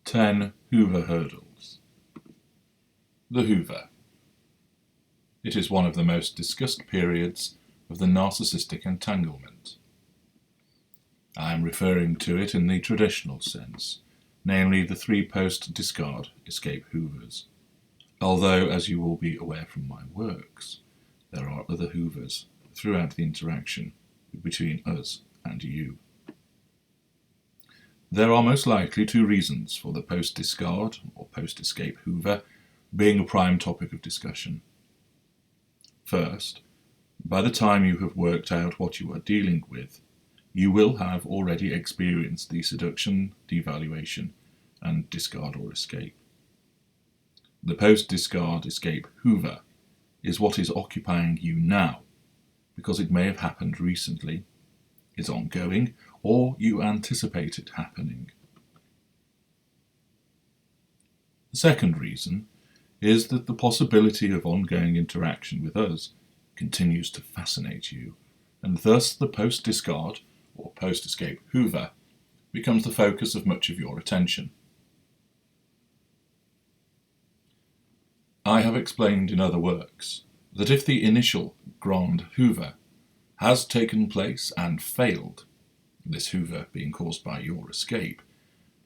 10 Hoover Hurdles. The Hoover. It is one of the most discussed periods of the narcissistic entanglement. I am referring to it in the traditional sense, namely the 3 post-discard escape Hoovers, although, as you will be aware from my works, there are other Hoovers throughout the interaction between us and you. There are most likely 2 reasons for the post-discard or post-escape Hoover being a prime topic of discussion. First, by the time you have worked out what you are dealing with, you will have already experienced the seduction, devaluation, and discard or escape. The post-discard escape Hoover is what is occupying you now, because it may have happened recently, is ongoing, or you anticipate it happening. The second reason is that the possibility of ongoing interaction with us continues to fascinate you, and thus the post-discard or post-escape Hoover becomes the focus of much of your attention. I have explained in other works that if the initial grand Hoover has taken place and failed, this Hoover being caused by your escape,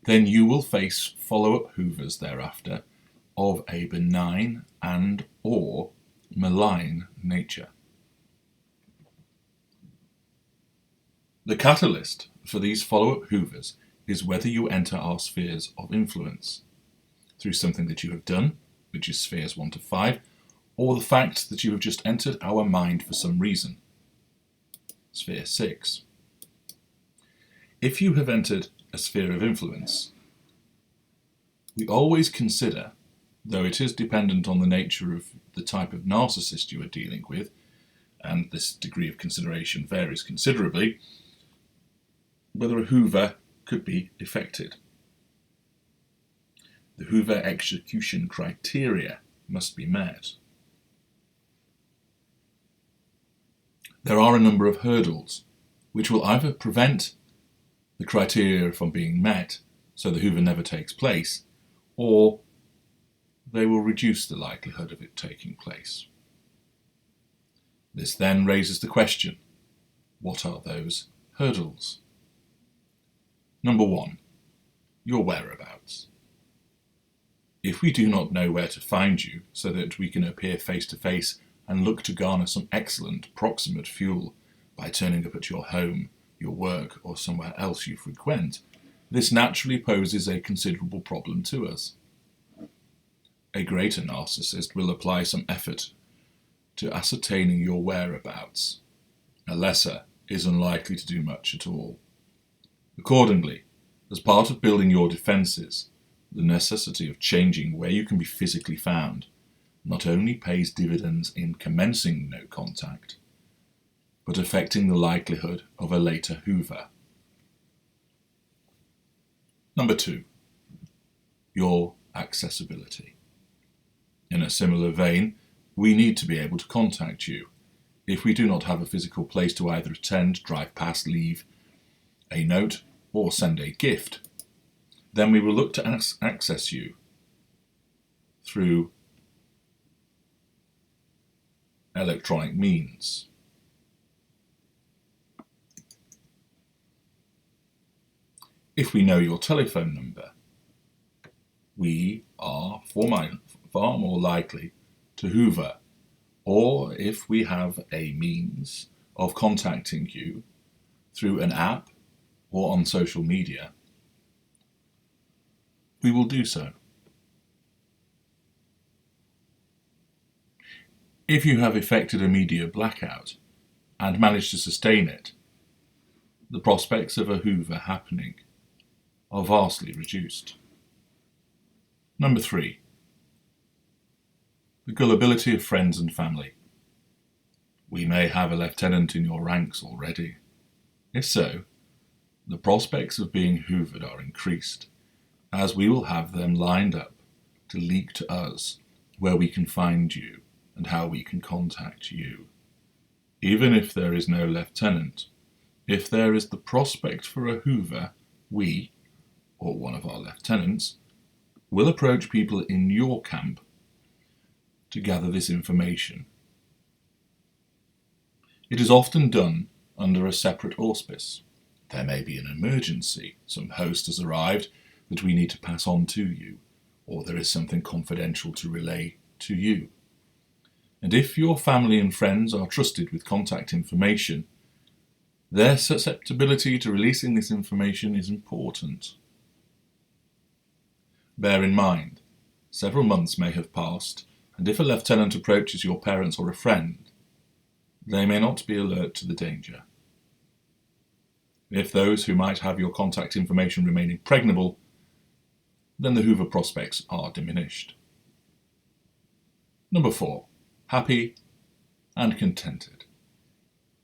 then you will face follow-up Hoovers thereafter of a benign and or malign nature. The catalyst for these follow-up Hoovers is whether you enter our spheres of influence through something that you have done, which is spheres 1 to 5, or the fact that you have just entered our mind for some reason, sphere 6. If you have entered a sphere of influence, we always consider, though it is dependent on the nature of the type of narcissist you are dealing with, and this degree of consideration varies considerably, whether a Hoover could be effected. The Hoover execution criteria must be met. There are a number of hurdles which will either prevent the criteria from being met, so the Hoover never takes place, or they will reduce the likelihood of it taking place. This then raises the question, what are those hurdles? Number 1, your whereabouts. If we do not know where to find you so that we can appear face to face and look to garner some excellent proximate fuel by turning up at your home, your work, or somewhere else you frequent, this naturally poses a considerable problem to us. A greater narcissist will apply some effort to ascertaining your whereabouts. A lesser is unlikely to do much at all. Accordingly, as part of building your defences, the necessity of changing where you can be physically found not only pays dividends in commencing no contact, but affecting the likelihood of a later Hoover. Number 2, your accessibility. In a similar vein, we need to be able to contact you. If we do not have a physical place to either attend, drive past, leave a note, or send a gift, then we will look to access you through electronic means. If we know your telephone number, we are far more likely to Hoover, or if we have a means of contacting you through an app or on social media, we will do so. If you have effected a media blackout and managed to sustain it, the prospects of a Hoover happening are vastly reduced. Number 3, the gullibility of friends and family. We may have a lieutenant in your ranks already. If so, the prospects of being hoovered are increased, as we will have them lined up to leak to us where we can find you and how we can contact you. Even if there is no lieutenant, if there is the prospect for a Hoover, we, or one of our lieutenants, will approach people in your camp to gather this information. It is often done under a separate auspice. There may be an emergency, some host has arrived that we need to pass on to you, or there is something confidential to relay to you. And if your family and friends are trusted with contact information, their susceptibility to releasing this information is important. Bear in mind, several months may have passed, and if a lieutenant approaches your parents or a friend, they may not be alert to the danger. If those who might have your contact information remain impregnable, then the Hoover prospects are diminished. Number 4. Happy and contented.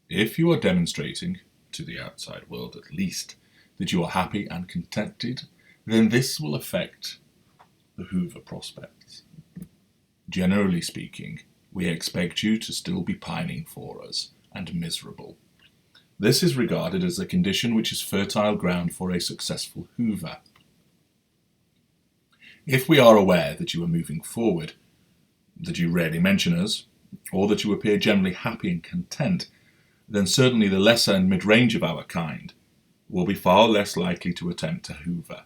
If you are demonstrating, to the outside world at least, that you are happy and contented, then this will affect the Hoover prospects. Generally speaking, we expect you to still be pining for us and miserable. This is regarded as a condition which is fertile ground for a successful Hoover. If we are aware that you are moving forward, that you rarely mention us, or that you appear generally happy and content, then certainly the lesser and mid-range of our kind will be far less likely to attempt to Hoover.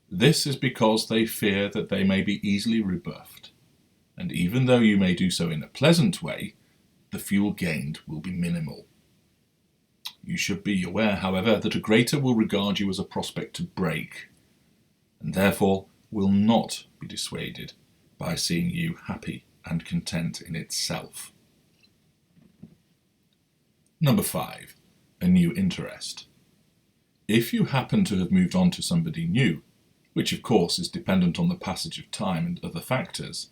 This is because they fear that they may be easily rebuffed, and even though you may do so in a pleasant way, the fuel gained will be minimal. You should be aware, however, that a greater will regard you as a prospect to break, and therefore will not be dissuaded by seeing you happy and content in itself. Number 5. A new interest. If you happen to have moved on to somebody new, which of course is dependent on the passage of time and other factors,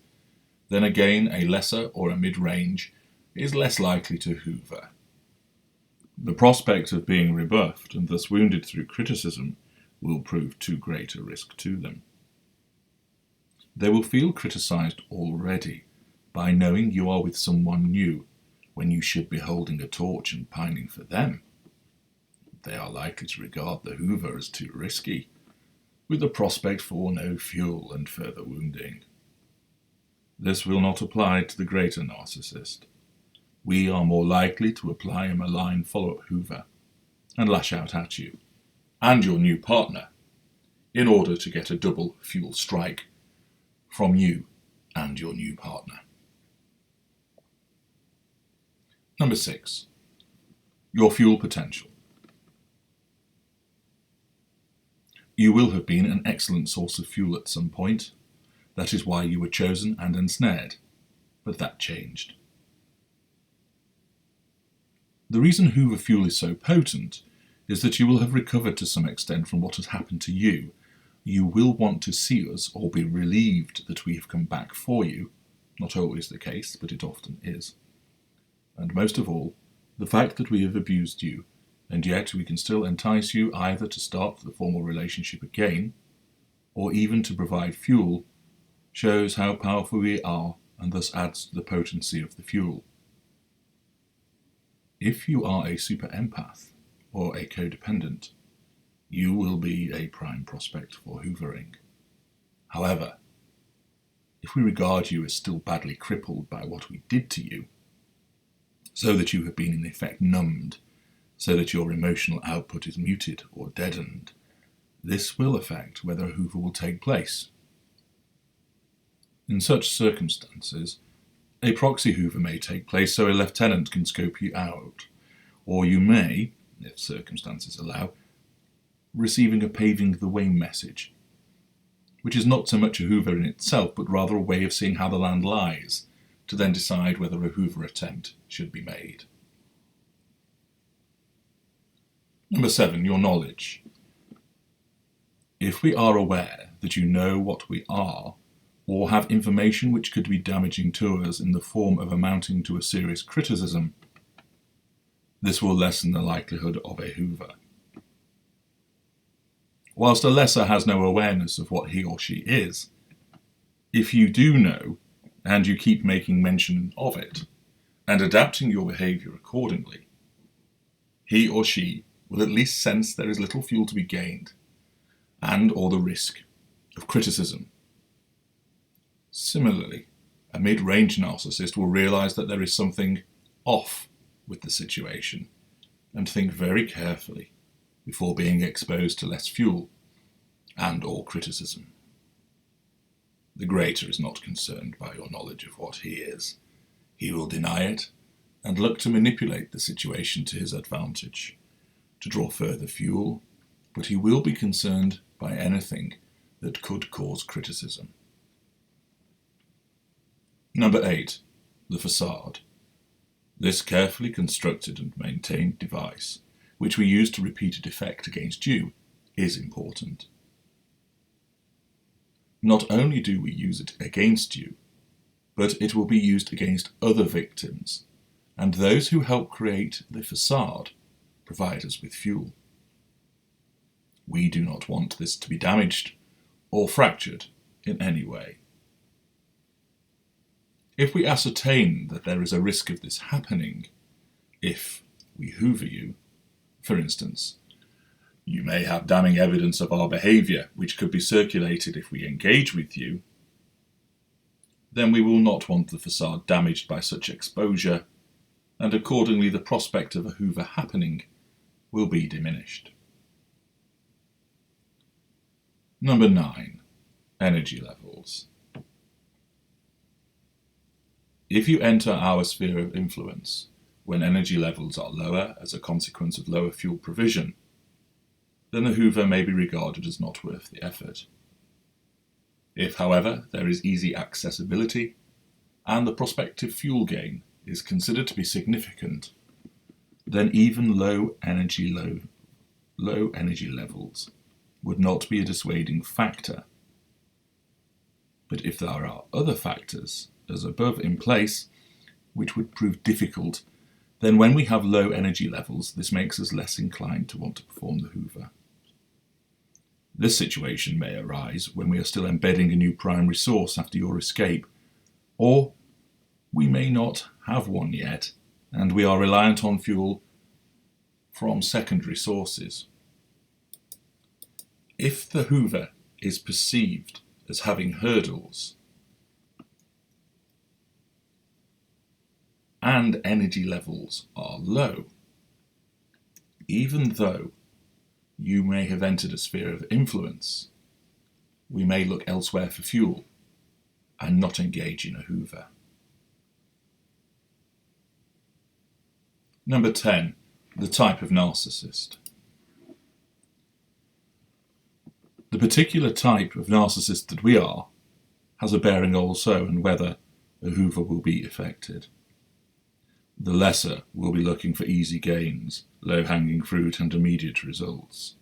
then again a lesser or a mid-range is less likely to Hoover. The prospect of being rebuffed and thus wounded through criticism will prove too great a risk to them. They will feel criticized already by knowing you are with someone new when you should be holding a torch and pining for them. They are likely to regard the Hoover as too risky, with the prospect for no fuel and further wounding. This will not apply to the greater narcissist. We are more likely to apply a malign follow-up Hoover and lash out at you and your new partner in order to get a double fuel strike from you and your new partner. Number 6. Your fuel potential. You will have been an excellent source of fuel at some point. That is why you were chosen and ensnared, but that changed. The reason Hoover fuel is so potent is that you will have recovered to some extent from what has happened to you. You will want to see us or be relieved that we have come back for you. Not always the case, but it often is. And most of all, the fact that we have abused you, and yet we can still entice you either to start the formal relationship again, or even to provide fuel, shows how powerful we are and thus adds to the potency of the fuel. If you are a super empath or a codependent, you will be a prime prospect for hoovering. However, if we regard you as still badly crippled by what we did to you, so that you have been in effect numbed, so that your emotional output is muted or deadened, this will affect whether a Hoover will take place. In such circumstances, a proxy Hoover may take place so a lieutenant can scope you out, or you may, if circumstances allow, receiving a paving the way message, which is not so much a Hoover in itself, but rather a way of seeing how the land lies, to then decide whether a Hoover attempt should be made. Number 7, your knowledge. If we are aware that you know what we are, or have information which could be damaging to us in the form of amounting to a serious criticism, this will lessen the likelihood of a Hoover. Whilst a lesser has no awareness of what he or she is, if you do know, and you keep making mention of it, and adapting your behaviour accordingly, he or she will at least sense there is little fuel to be gained, and or the risk of criticism. Similarly, a mid-range narcissist will realise that there is something off with the situation and think very carefully before being exposed to less fuel and/or criticism. The greater is not concerned by your knowledge of what he is. He will deny it and look to manipulate the situation to his advantage, to draw further fuel, but he will be concerned by anything that could cause criticism. Number 8. The facade. This carefully constructed and maintained device, which we use to repeat a defect against you, is important. Not only do we use it against you, but it will be used against other victims, and those who help create the facade provide us with fuel. We do not want this to be damaged or fractured in any way. If we ascertain that there is a risk of this happening, if we hoover you, for instance, you may have damning evidence of our behaviour which could be circulated if we engage with you, then we will not want the facade damaged by such exposure, and accordingly the prospect of a hoover happening will be diminished. Number 9. Energy levels. If you enter our sphere of influence when energy levels are lower as a consequence of lower fuel provision, then the hoover may be regarded as not worth the effort. If, however, there is easy accessibility and the prospective fuel gain is considered to be significant, then even low energy levels would not be a dissuading factor. But if there are other factors, as above, in place, which would prove difficult, then when we have low energy levels, this makes us less inclined to want to perform the hoover. This situation may arise when we are still embedding a new primary source after your escape, or we may not have one yet, and we are reliant on fuel from secondary sources. If the hoover is perceived as having hurdles and energy levels are low, even though you may have entered a sphere of influence, we may look elsewhere for fuel and not engage in a hoover. Number 10. The type of narcissist. The particular type of narcissist that we are has a bearing also on whether a hoover will be effected. The lesser will be looking for easy gains, low-hanging fruit and immediate results.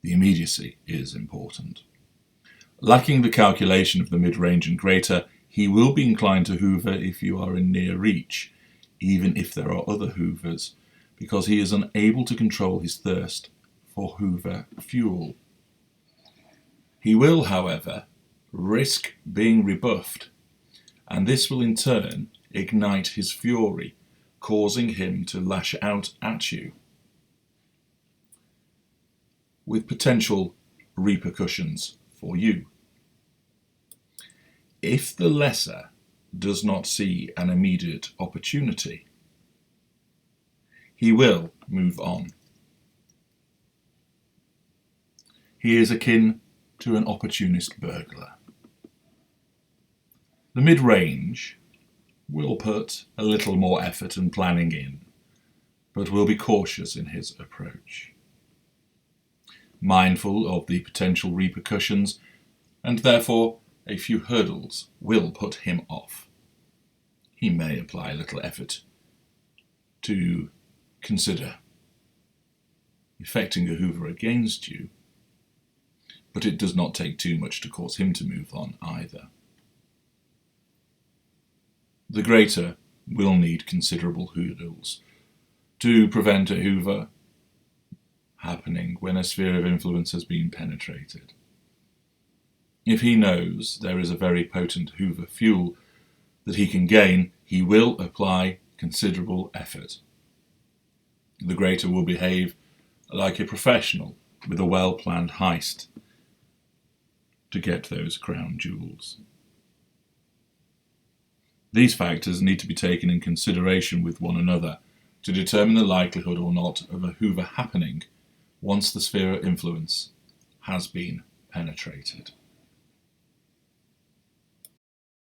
The immediacy is important. Lacking the calculation of the mid-range and greater, he will be inclined to hoover if you are in near reach, even if there are other hoovers, because he is unable to control his thirst for hoover fuel. He will, however, risk being rebuffed, and this will in turn ignite his fury, causing him to lash out at you, with potential repercussions for you. If the lesser does not see an immediate opportunity, he will move on. He is akin to an opportunist burglar. The mid-range will put a little more effort and planning in, but will be cautious in his approach, mindful of the potential repercussions, and therefore a few hurdles will put him off. He may apply little effort to consider effecting a hoover against you, but it does not take too much to cause him to move on either. The greater will need considerable hurdles to prevent a hoover happening when a sphere of influence has been penetrated. If he knows there is a very potent hoover fuel that he can gain, he will apply considerable effort. The greater will behave like a professional with a well-planned heist, to get those crown jewels. These factors need to be taken in consideration with one another to determine the likelihood or not of a Hoover happening once the sphere of influence has been penetrated.